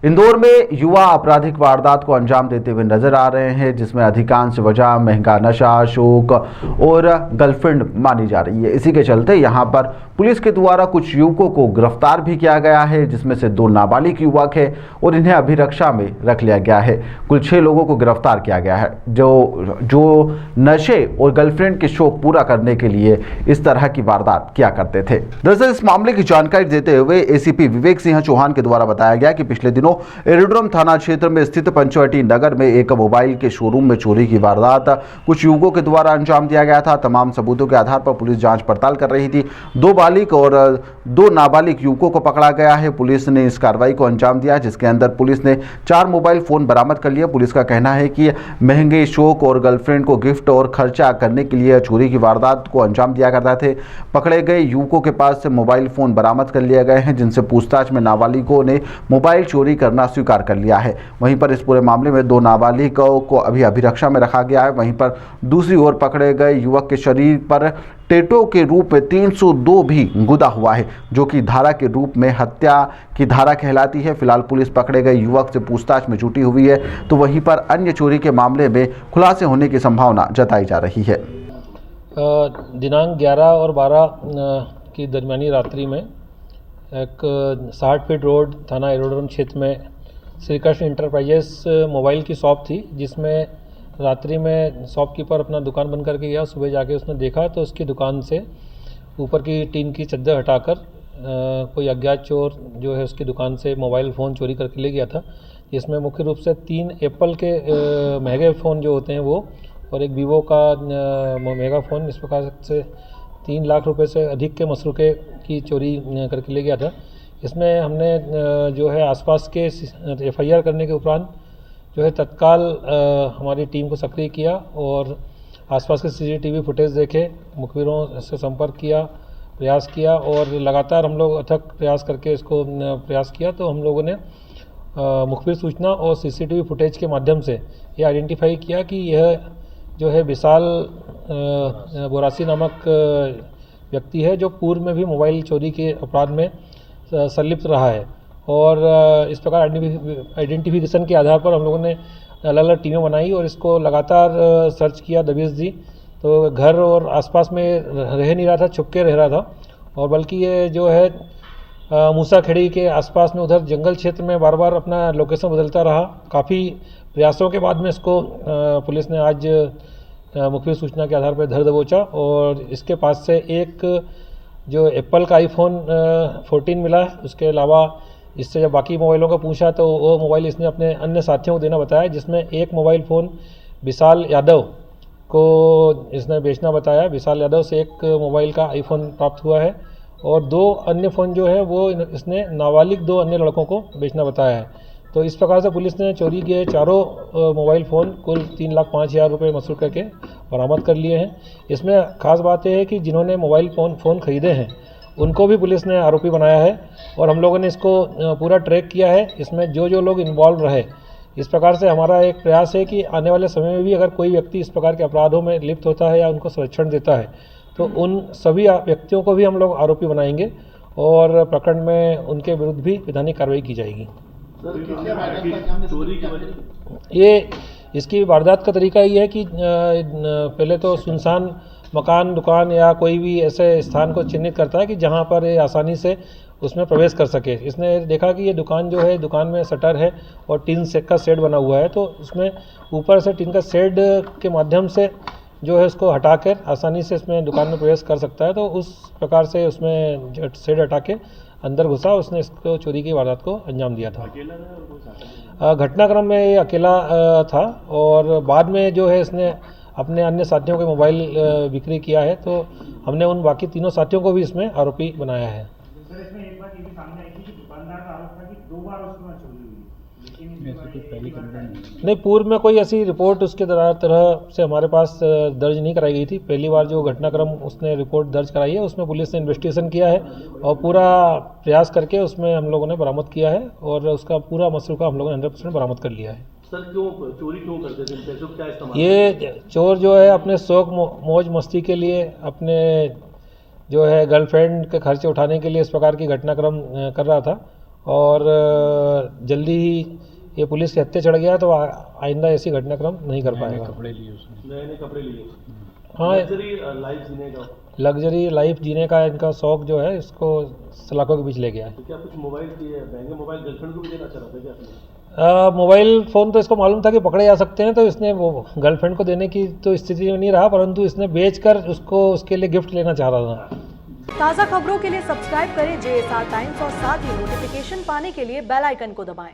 इंदौर में युवा आपराधिक वारदात को अंजाम देते हुए नजर आ रहे हैं, जिसमें अधिकांश वजह महंगा नशा, शौक और गर्लफ्रेंड मानी जा रही है। इसी के चलते यहां पर पुलिस के द्वारा कुछ युवकों को गिरफ्तार भी किया गया है, जिसमें से 2 नाबालिग युवक है और इन्हें अभिरक्षा में रख लिया गया है। कुल 6 लोगों को गिरफ्तार किया गया है, जो नशे और गर्लफ्रेंड के शौक पूरा करने के लिए इस तरह की वारदात किया करते थे। दरअसल इस मामले की जानकारी देते हुए एसीपी विवेक सिंह चौहान के द्वारा बताया गया कि पिछले दिनों एरोड्रम थाना क्षेत्र में स्थित पंचवटी नगर में एक मोबाइल के शोरूम में चोरी की वारदात कुछ युवकों के द्वारा अंजाम दिया गया था। तमाम सबूतों के आधार पर पुलिस जांच पड़ताल कर रही थी। 2 बालिग और 2 नाबालिग युवकों को पकड़ा गया है। पुलिस ने इस कार्रवाई को अंजाम दिया, जिसके अंदर पुलिस ने 4 मोबाइल फोन बरामद कर लिए। पुलिस का कहना है कि महंगे शौक और गर्लफ्रेंड को गिफ्ट और खर्चा करने के लिए चोरी की वारदात को अंजाम दिया करते थे। पकड़े गए युवकों के पास से मोबाइल फोन बरामद कर लिए गए हैं, जिनसे पूछताछ में नाबालिगों ने मोबाइल चोरी करना स्वीकार कर लिया है। वहीं पर इस पूरे मामले में 2 नाबालिगों को अभी अभिरक्षा में रखा गया है। वहीं पर दूसरी ओर पकड़े गए युवक के शरीर पर टेटो के रूप में 302 भी गुदा हुआ है, जो कि धारा के रूप में हत्या की धारा कहलाती है। फिलहाल पुलिस पकड़े गए युवक से पूछताछ में जुटी हुई है, तो वहीं पर अन्य चोरी के मामले में खुलासे होने की संभावना जताई जा रही है। दिनांक 11 और 12 की दरमियानी रात्रि में एक 60 फीट रोड थाना एरोड्रम क्षेत्र में श्री कृष्ण इंटरप्राइजेस मोबाइल की शॉप थी, जिसमें रात्रि में शॉपकीपर अपना दुकान बंद करके गया। सुबह जाके उसने देखा तो उसकी दुकान से ऊपर की टीन की चद्दर हटाकर कोई अज्ञात चोर जो है उसकी दुकान से मोबाइल फ़ोन चोरी करके ले गया था, जिसमें मुख्य रूप से 3 एप्पल के महंगे फ़ोन जो होते हैं वो और एक वीवो का महंगा फ़ोन, इस प्रकार से 3 लाख रुपए से अधिक के मसरूक़े की चोरी करके ले गया था। इसमें हमने जो है आसपास के एफआईआर करने के उपरांत जो है तत्काल हमारी टीम को सक्रिय किया और आसपास के सीसीटीवी फुटेज देखे, मुखबिरों से संपर्क किया, प्रयास किया और लगातार हम लोग अथक प्रयास करके इसको प्रयास किया। तो हम लोगों ने मुखबिर सूचना और सीसीटीवी फुटेज के माध्यम से ये आइडेंटिफाई किया कि यह जो है विशाल बोरासी नामक व्यक्ति है, जो पूर्व में भी मोबाइल चोरी के अपराध में संलिप्त रहा है। और इस प्रकार आइडेंटिफिकेशन के आधार पर हम लोगों ने अलग अलग टीमें बनाई और इसको लगातार सर्च किया, दबिश दी। तो घर और आसपास में रह नहीं रहा था, छुप के रह रहा था और बल्कि ये जो है मूसाखेड़ी के आसपास में उधर जंगल क्षेत्र में बार बार अपना लोकेशन बदलता रहा। काफ़ी प्रयासों के बाद में इसको पुलिस ने आज मुखबिर सूचना के आधार पर धर दबोचा और इसके पास से एक जो एप्पल का आईफोन 14 मिला है। उसके अलावा इससे जब बाकी मोबाइलों का पूछा तो वो मोबाइल इसने अपने अन्य साथियों को देना बताया, जिसमें एक मोबाइल फ़ोन विशाल यादव को इसने बेचना बताया। विशाल यादव से एक मोबाइल का आईफोन प्राप्त हुआ है और 2 अन्य फ़ोन जो है वो इसने नाबालिग 2 अन्य लड़कों को बेचना बताया है। तो इस प्रकार से पुलिस ने चोरी के चारों मोबाइल फ़ोन कुल 3,05,000 रुपये मसूल करके बरामद कर लिए हैं। इसमें खास बात यह है कि जिन्होंने मोबाइल फ़ोन खरीदे हैं उनको भी पुलिस ने आरोपी बनाया है और हम लोगों ने इसको पूरा ट्रैक किया है। इसमें जो लोग इन्वॉल्व रहे, इस प्रकार से हमारा एक प्रयास है कि आने वाले समय में भी अगर कोई व्यक्ति इस प्रकार के अपराधों में लिप्त होता है या उनको संरक्षण देता है तो उन सभी व्यक्तियों को भी हम लोग आरोपी बनाएंगे और प्रकरण में उनके विरुद्ध भी विधानिक कार्रवाई की जाएगी। ये इसकी वारदात का तरीका ये है कि पहले तो सुनसान मकान, दुकान या कोई भी ऐसे स्थान को चिन्हित करता है कि जहां पर ये आसानी से उसमें प्रवेश कर सके। इसने देखा कि ये दुकान जो है, दुकान में शटर है और टीन सेट का शेड बना हुआ है, तो उसमें ऊपर से टीन का शेड के माध्यम से जो है उसको हटाकर आसानी से इसमें दुकान में प्रवेश कर सकता है। तो उस प्रकार से उसमें शेड हटा के अंदर घुसा, उसने इसको चोरी की वारदात को अंजाम दिया था। घटनाक्रम में ये अकेला था और बाद में जो है इसने अपने अन्य साथियों के मोबाइल बिक्री किया है, तो हमने उन बाकी 3 साथियों को भी इसमें आरोपी बनाया है। सर, इसमें एक बात ये भी सामने आई थी कि दुकानदार का आरोप था कि 2 बार उसमें चोरी हुई, लेकिन नहीं, पूर्व में कोई ऐसी रिपोर्ट उसके तरह से हमारे पास दर्ज नहीं कराई गई थी। पहली बार जो घटनाक्रम उसने रिपोर्ट दर्ज कराई है उसमें पुलिस ने इन्वेस्टिगेशन किया है और पूरा प्रयास करके उसमें हम लोगों ने बरामद किया है और उसका पूरा मसरूका हम लोगों ने 100% बरामद कर लिया है। सर, चोरी क्यों करते थे? पैसों क्या इस्तेमाल? ये चोर जो है अपने शौक मौज मस्ती के लिए, अपने जो है गर्लफ्रेंड के खर्चे उठाने के लिए इस प्रकार की घटनाक्रम कर रहा था और जल्दी ही ये पुलिस के हत्थे चढ़ गया तो आइंदा ऐसी घटनाक्रम नहीं कर पाएगा। नए नए कपड़े लिए हाँ, लग्जरी लाइफ जीने का। लग्जरी लाइफ जीने का इनका शौक जो है इसको सलाखों के बीच ले गया है। तो क्या कुछ मोबाइल की महंगे मोबाइल गर्लफ्रेंड को भी देना चाह रहा था क्या आपने? मोबाइल फ़ोन तो इसको मालूम था कि पकड़े जा सकते हैं, तो इसने वो गर्लफ्रेंड को देने की तो स्थिति में नहीं रहा, परंतु इसने बेचकर उसको उसके लिए गिफ्ट लेना चाह रहा था। ताज़ा खबरों के लिए सब्सक्राइब करें JSR टाइम्स और साथ ही नोटिफिकेशन पाने के लिए बेल आइकन को दबाएं।